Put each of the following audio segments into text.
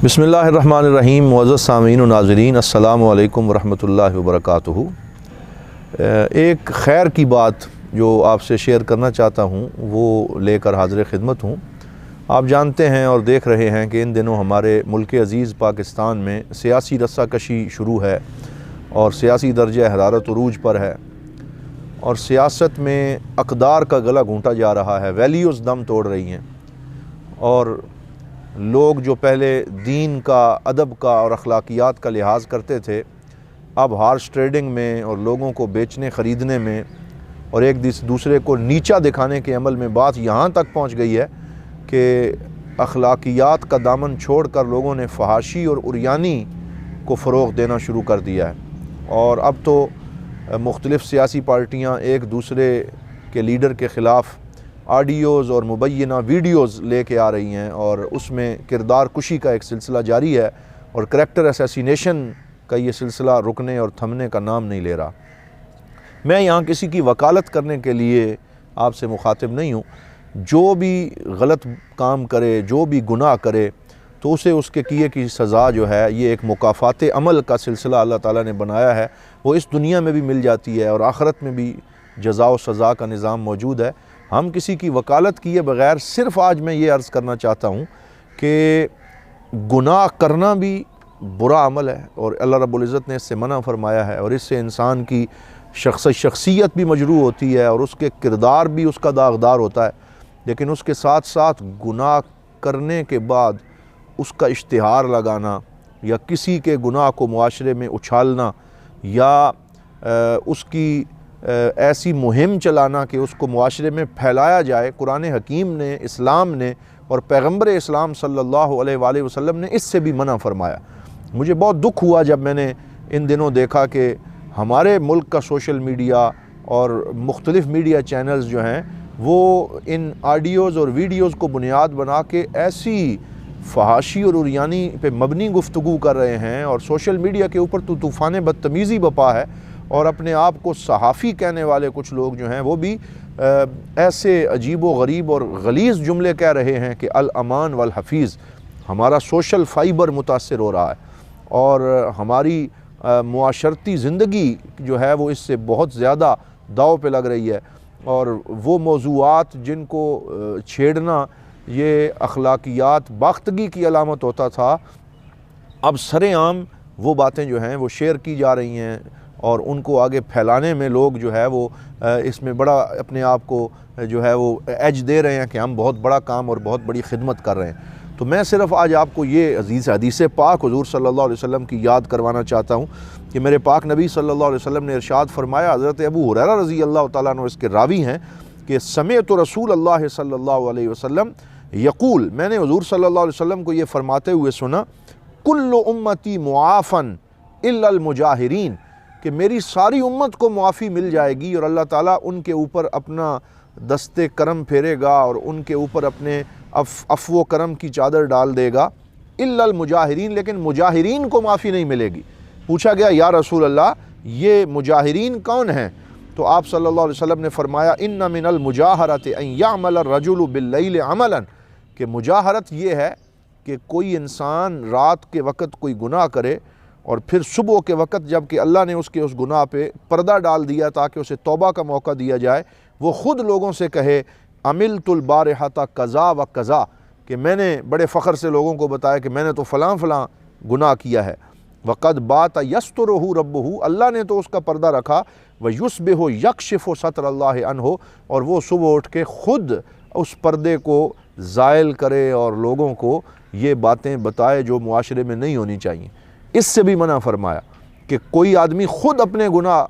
بسم اللہ الرحمن الرحیم۔ معزز سامعین و ناظرین، السلام علیکم ورحمۃ اللہ وبرکاتہ۔ ایک خیر کی بات جو آپ سے شیئر کرنا چاہتا ہوں وہ لے کر حاضر خدمت ہوں۔ آپ جانتے ہیں اور دیکھ رہے ہیں کہ ان دنوں ہمارے ملک عزیز پاکستان میں سیاسی رسہ کشی شروع ہے اور سیاسی درجہ حرارت عروج پر ہے، اور سیاست میں اقدار کا گلا گھونٹا جا رہا ہے، ویلیوز دم توڑ رہی ہیں، اور لوگ جو پہلے دین کا، ادب کا اور اخلاقیات کا لحاظ کرتے تھے، اب ہارس ٹریڈنگ میں اور لوگوں کو بیچنے خریدنے میں اور ایک دوسرے کو نیچا دکھانے کے عمل میں بات یہاں تک پہنچ گئی ہے کہ اخلاقیات کا دامن چھوڑ کر لوگوں نے فحاشی اور عریانی کو فروغ دینا شروع کر دیا ہے، اور اب تو مختلف سیاسی پارٹیاں ایک دوسرے کے لیڈر کے خلاف آڈیوز اور مبینہ ویڈیوز لے کے آ رہی ہیں، اور اس میں کردار کشی کا ایک سلسلہ جاری ہے، اور کریکٹر اسیسینیشن کا یہ سلسلہ رکنے اور تھمنے کا نام نہیں لے رہا۔ میں یہاں کسی کی وکالت کرنے کے لیے آپ سے مخاطب نہیں ہوں۔ جو بھی غلط کام کرے، جو بھی گناہ کرے، تو اسے اس کے کیے کی سزا جو ہے، یہ ایک مکافات عمل کا سلسلہ اللہ تعالیٰ نے بنایا ہے، وہ اس دنیا میں بھی مل جاتی ہے اور آخرت میں بھی جزا و سزا کا نظام موجود ہے۔ ہم کسی کی وکالت کیے بغیر صرف آج میں یہ عرض کرنا چاہتا ہوں کہ گناہ کرنا بھی برا عمل ہے، اور اللہ رب العزت نے اس سے منع فرمایا ہے، اور اس سے انسان کی شخصیت بھی مجروح ہوتی ہے اور اس کے کردار بھی اس کا داغدار ہوتا ہے۔ لیکن اس کے ساتھ ساتھ گناہ کرنے کے بعد اس کا اشتہار لگانا، یا کسی کے گناہ کو معاشرے میں اچھالنا، یا اس کی ایسی مہم چلانا کہ اس کو معاشرے میں پھیلایا جائے، قرآن حکیم نے، اسلام نے اور پیغمبر اسلام صلی اللہ علیہ وآلہ وسلم نے اس سے بھی منع فرمایا۔ مجھے بہت دکھ ہوا جب میں نے ان دنوں دیکھا کہ ہمارے ملک کا سوشل میڈیا اور مختلف میڈیا چینلز جو ہیں وہ ان آڈیوز اور ویڈیوز کو بنیاد بنا کے ایسی فحاشی اور عریانی پہ مبنی گفتگو کر رہے ہیں، اور سوشل میڈیا کے اوپر تو طوفان بدتمیزی بپا ہے، اور اپنے آپ کو صحافی کہنے والے کچھ لوگ جو ہیں وہ بھی ایسے عجیب و غریب اور غلیظ جملے کہہ رہے ہیں کہ الامان والحفیظ، ہمارا سوشل فائبر متاثر ہو رہا ہے، اور ہماری معاشرتی زندگی جو ہے وہ اس سے بہت زیادہ داؤ پہ لگ رہی ہے، اور وہ موضوعات جن کو چھیڑنا یہ اخلاقیات باختگی کی علامت ہوتا تھا، اب سرے عام وہ باتیں جو ہیں وہ شیئر کی جا رہی ہیں، اور ان کو آگے پھیلانے میں لوگ جو ہے وہ اس میں بڑا اپنے آپ کو جو ہے وہ ایج دے رہے ہیں کہ ہم بہت بڑا کام اور بہت بڑی خدمت کر رہے ہیں۔ تو میں صرف آج آپ کو یہ عزیز حدیث پاک حضور صلی اللہ علیہ وسلم کی یاد کروانا چاہتا ہوں کہ میرے پاک نبی صلی اللہ علیہ وسلم نے ارشاد فرمایا، حضرت ابو ہریرہ رضی اللہ تعالیٰ عنہ اس کے راوی ہیں، کہ سمعت رسول اللہ صلی اللہ علیہ وسلم یقول، میں نے حضور صلی اللہ علیہ وسلم کو یہ فرماتے ہوئے سنا، کل امتی معافن الا المجاہرین، کہ میری ساری امت کو معافی مل جائے گی، اور اللہ تعالیٰ ان کے اوپر اپنا دست کرم پھیرے گا اور ان کے اوپر اپنے عفو و کرم کی چادر ڈال دے گا، الا المجاہرین، لیکن مجاہرین کو معافی نہیں ملے گی۔ پوچھا گیا یا رسول اللہ یہ مجاہرین کون ہیں؟ تو آپ صلی اللہ علیہ وسلم نے فرمایا، ان من المجاہرۃ ان یعمل الرجل باللیل عملا، کہ مجاہرت یہ ہے کہ کوئی انسان رات کے وقت کوئی گناہ کرے، اور پھر صبح کے وقت جب کہ اللہ نے اس کے اس گناہ پہ پردہ ڈال دیا تاکہ اسے توبہ کا موقع دیا جائے، وہ خود لوگوں سے کہے عملت البارحۃ قضا و قضا، کہ میں نے بڑے فخر سے لوگوں کو بتایا کہ میں نے تو فلاں فلاں گناہ کیا ہے، وقد بات یسترہ ربہ، اللہ نے تو اس کا پردہ رکھا، ویصبح یکشف ستر اللہ عنہ، اور وہ صبح اٹھ کے خود اس پردے کو زائل کرے اور لوگوں کو یہ باتیں بتائے جو معاشرے میں نہیں ہونی چاہیے۔ اس سے بھی منع فرمایا کہ کوئی آدمی خود اپنے گناہ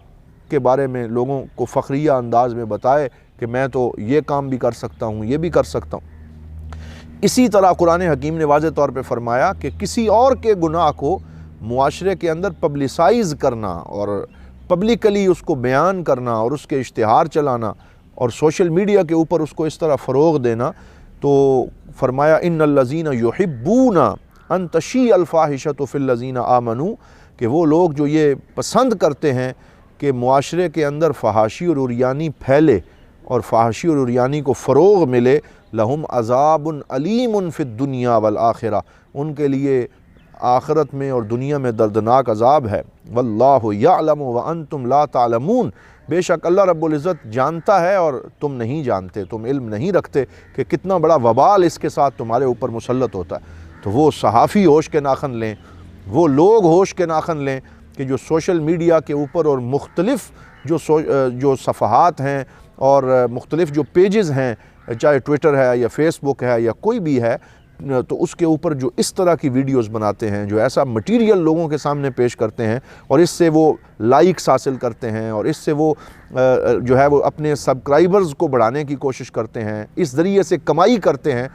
کے بارے میں لوگوں کو فخریہ انداز میں بتائے کہ میں تو یہ کام بھی کر سکتا ہوں، یہ بھی کر سکتا ہوں۔ اسی طرح قرآن حکیم نے واضح طور پہ فرمایا کہ کسی اور کے گناہ کو معاشرے کے اندر پبلسائز کرنا اور پبلکلی اس کو بیان کرنا اور اس کے اشتہار چلانا اور سوشل میڈیا کے اوپر اس کو اس طرح فروغ دینا، تو فرمایا ان الذین یحبون ان تشیع الفاحشۃ فی الذین آمنوا، کہ وہ لوگ جو یہ پسند کرتے ہیں کہ معاشرے کے اندر فحاشی اور عریانی پھیلے اور فحاشی اور عریانی کو فروغ ملے، لہم عذاب علیم فی الدنیا والآخرہ، ان کے لیے آخرت میں اور دنیا میں دردناک عذاب ہے۔ واللہ یعلم وانتم لا تعلمون، بے شک اللہ رب العزت جانتا ہے اور تم نہیں جانتے، تم علم نہیں رکھتے کہ کتنا بڑا وبال اس کے ساتھ تمہارے اوپر مسلط ہوتا ہے۔ تو وہ صحافی ہوش کے ناخن لیں، وہ لوگ ہوش کے ناخن لیں کہ جو سوشل میڈیا کے اوپر اور مختلف جو صفحات ہیں اور مختلف جو پیجز ہیں، چاہے ٹویٹر ہے یا فیس بک ہے یا کوئی بھی ہے، تو اس کے اوپر جو اس طرح کی ویڈیوز بناتے ہیں، جو ایسا مٹیریل لوگوں کے سامنے پیش کرتے ہیں اور اس سے وہ لائکس حاصل کرتے ہیں اور اس سے وہ جو ہے وہ اپنے سبسکرائبرز کو بڑھانے کی کوشش کرتے ہیں، اس ذریعے سے کمائی کرتے ہیں،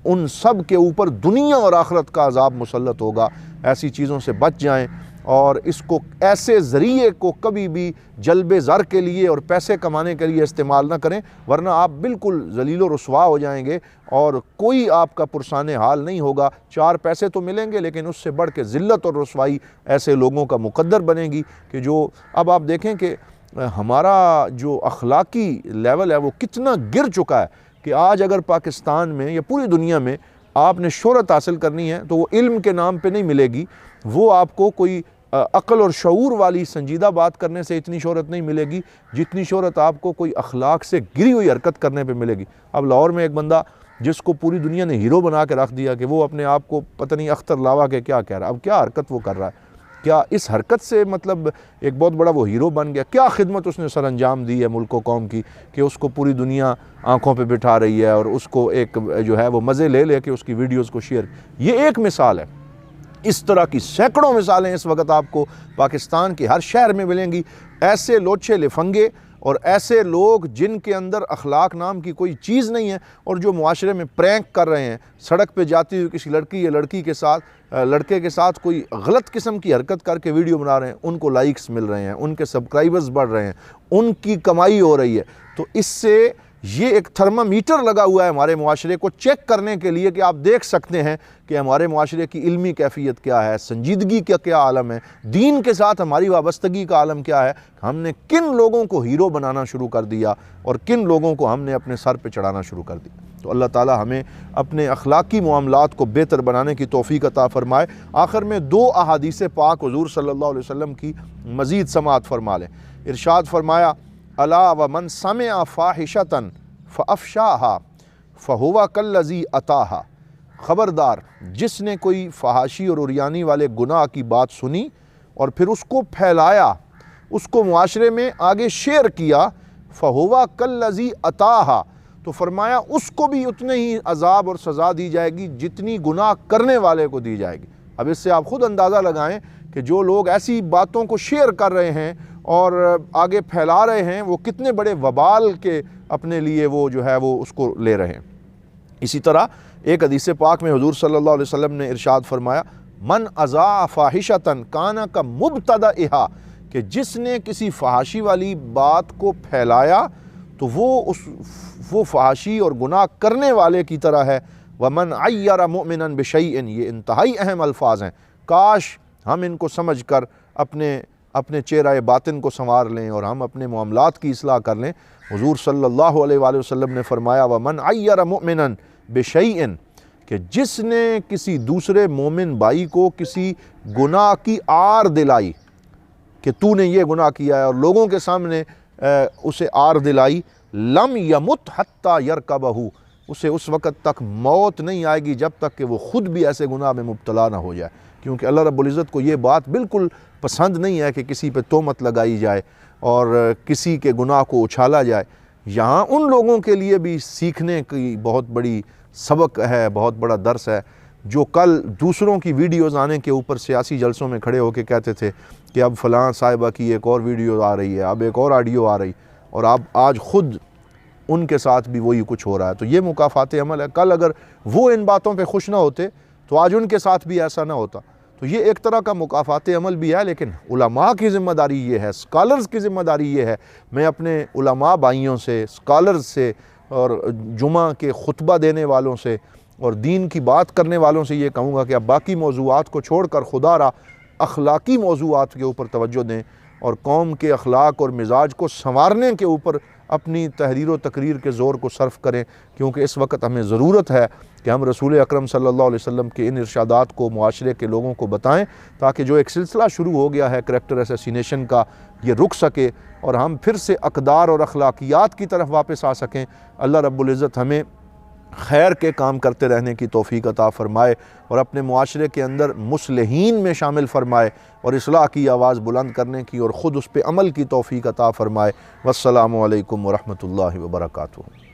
ان سب کے اوپر دنیا اور آخرت کا عذاب مسلط ہوگا۔ ایسی چیزوں سے بچ جائیں اور اس کو ایسے ذریعے کو کبھی بھی جلب زر کے لیے اور پیسے کمانے کے لیے استعمال نہ کریں، ورنہ آپ بالکل ذلیل و رسوا ہو جائیں گے اور کوئی آپ کا پرسان حال نہیں ہوگا۔ 4 پیسے تو ملیں گے لیکن اس سے بڑھ کے ذلت اور رسوائی ایسے لوگوں کا مقدر بنے گی کہ جو اب آپ دیکھیں کہ ہمارا جو اخلاقی لیول ہے وہ کتنا گر چکا ہے کہ آج اگر پاکستان میں یا پوری دنیا میں آپ نے شہرت حاصل کرنی ہے تو وہ علم کے نام پہ نہیں ملے گی، وہ آپ کو کوئی عقل اور شعور والی سنجیدہ بات کرنے سے اتنی شہرت نہیں ملے گی جتنی شہرت آپ کو کوئی اخلاق سے گری ہوئی حرکت کرنے پہ ملے گی۔ اب لاہور میں ایک بندہ جس کو پوری دنیا نے ہیرو بنا کے رکھ دیا کہ وہ اپنے آپ کو پتہ نہیں اختر لاوا کے کیا کہہ رہا ہے، اب کیا حرکت وہ کر رہا ہے، کیا اس حرکت سے مطلب ایک بہت بڑا وہ ہیرو بن گیا، کیا خدمت اس نے سر انجام دی ہے ملک و قوم کی کہ اس کو پوری دنیا آنکھوں پہ بٹھا رہی ہے اور اس کو ایک جو ہے وہ مزے لے لے کے اس کی ویڈیوز کو شیئر۔ یہ ایک مثال ہے، اس طرح کی سینکڑوں مثالیں اس وقت آپ کو پاکستان کے ہر شہر میں ملیں گی۔ ایسے لوچے لفنگے اور ایسے لوگ جن کے اندر اخلاق نام کی کوئی چیز نہیں ہے اور جو معاشرے میں پرینک کر رہے ہیں، سڑک پہ جاتی ہوئی کسی لڑکی یا لڑکے کے ساتھ کوئی غلط قسم کی حرکت کر کے ویڈیو بنا رہے ہیں، ان کو لائکس مل رہے ہیں، ان کے سبسکرائبرز بڑھ رہے ہیں، ان کی کمائی ہو رہی ہے۔ تو اس سے یہ ایک تھرمامیٹر لگا ہوا ہے ہمارے معاشرے کو چیک کرنے کے لیے کہ آپ دیکھ سکتے ہیں کہ ہمارے معاشرے کی علمی کیفیت کیا ہے، سنجیدگی کا کیا عالم ہے، دین کے ساتھ ہماری وابستگی کا عالم کیا ہے، ہم نے کن لوگوں کو ہیرو بنانا شروع کر دیا اور کن لوگوں کو ہم نے اپنے سر پہ چڑھانا شروع کر دیا۔ تو اللہ تعالی ہمیں اپنے اخلاقی معاملات کو بہتر بنانے کی توفیق عطا فرمائے۔ آخر میں 2 احادیث پاک حضور صلی اللہ علیہ وسلم کی مزید سماعت فرما لیں۔ ارشاد فرمایا، الا ومن سمع فاحشۃ فافشاها فهو كالذی اتاها، خبردار جس نے کوئی فحاشی اور عریانی والے گناہ کی بات سنی اور پھر اس کو پھیلایا، اس کو معاشرے میں آگے شیئر کیا، فهو كالذی اتاها، تو فرمایا اس کو بھی اتنے ہی عذاب اور سزا دی جائے گی جتنی گناہ کرنے والے کو دی جائے گی۔ اب اس سے آپ خود اندازہ لگائیں کہ جو لوگ ایسی باتوں کو شیئر کر رہے ہیں اور آگے پھیلا رہے ہیں وہ کتنے بڑے وبال کے اپنے لیے وہ جو ہے وہ اس کو لے رہے ہیں۔ اسی طرح ایک حدیث پاک میں حضور صلی اللہ علیہ وسلم نے ارشاد فرمایا، من اذاع فاحشۃ کان کمبتدئھا، کہ جس نے کسی فحاشی والی بات کو پھیلایا تو وہ فحاشی اور گناہ کرنے والے کی طرح ہے۔ ومن عیر مؤمنا بشیء، یہ انتہائی اہم الفاظ ہیں، کاش ہم ان کو سمجھ کر اپنے چہرہ باطن کو سنوار لیں اور ہم اپنے معاملات کی اصلاح کر لیں۔ حضور صلی اللہ علیہ وآلہ وسلم نے فرمایا، ومن عیر مؤمنا بشیء، کہ جس نے کسی دوسرے مومن بھائی کو کسی گناہ کی آر دلائی کہ تو نے یہ گناہ کیا ہے اور لوگوں کے سامنے اسے آر دلائی، لم یمت حتی یرکبہ، اسے اس وقت تک موت نہیں آئے گی جب تک کہ وہ خود بھی ایسے گناہ میں مبتلا نہ ہو جائے، کیونکہ اللہ رب العزت کو یہ بات بالکل پسند نہیں ہے کہ کسی پہ تہمت لگائی جائے اور کسی کے گناہ کو اچھالا جائے۔ یہاں ان لوگوں کے لیے بھی سیکھنے کی بہت بڑی سبق ہے، بہت بڑا درس ہے، جو کل دوسروں کی ویڈیوز آنے کے اوپر سیاسی جلسوں میں کھڑے ہو کے کہتے تھے کہ اب فلاں صاحبہ کی ایک اور ویڈیو آ رہی ہے، اب ایک اور آڈیو آ رہی، اور اب آج خود ان کے ساتھ بھی وہی کچھ ہو رہا ہے۔ تو یہ مکافات عمل ہے، کل اگر وہ ان باتوں پہ خوش نہ ہوتے تو آج ان کے ساتھ بھی ایسا نہ ہوتا۔ تو یہ ایک طرح کا مکافات عمل بھی ہے، لیکن علماء کی ذمہ داری یہ ہے، اسکالرز کی ذمہ داری یہ ہے۔ میں اپنے علماء بھائیوں سے، اسکالرز سے اور جمعہ کے خطبہ دینے والوں سے اور دین کی بات کرنے والوں سے یہ کہوں گا کہ اب باقی موضوعات کو چھوڑ کر خدا را اخلاقی موضوعات کے اوپر توجہ دیں اور قوم کے اخلاق اور مزاج کو سنوارنے کے اوپر اپنی تحریر و تقریر کے زور کو صرف کریں، کیونکہ اس وقت ہمیں ضرورت ہے کہ ہم رسول اکرم صلی اللہ علیہ وسلم کے ان ارشادات کو معاشرے کے لوگوں کو بتائیں، تاکہ جو ایک سلسلہ شروع ہو گیا ہے کریکٹر اسیسینیشن کا، یہ رک سکے اور ہم پھر سے اقدار اور اخلاقیات کی طرف واپس آ سکیں۔ اللہ رب العزت ہمیں خیر کے کام کرتے رہنے کی توفیق عطا فرمائے اور اپنے معاشرے کے اندر مصلحین میں شامل فرمائے اور اصلاح کی آواز بلند کرنے کی اور خود اس پہ عمل کی توفیق عطا فرمائے۔ والسلام علیکم ورحمۃ اللہ وبرکاتہ۔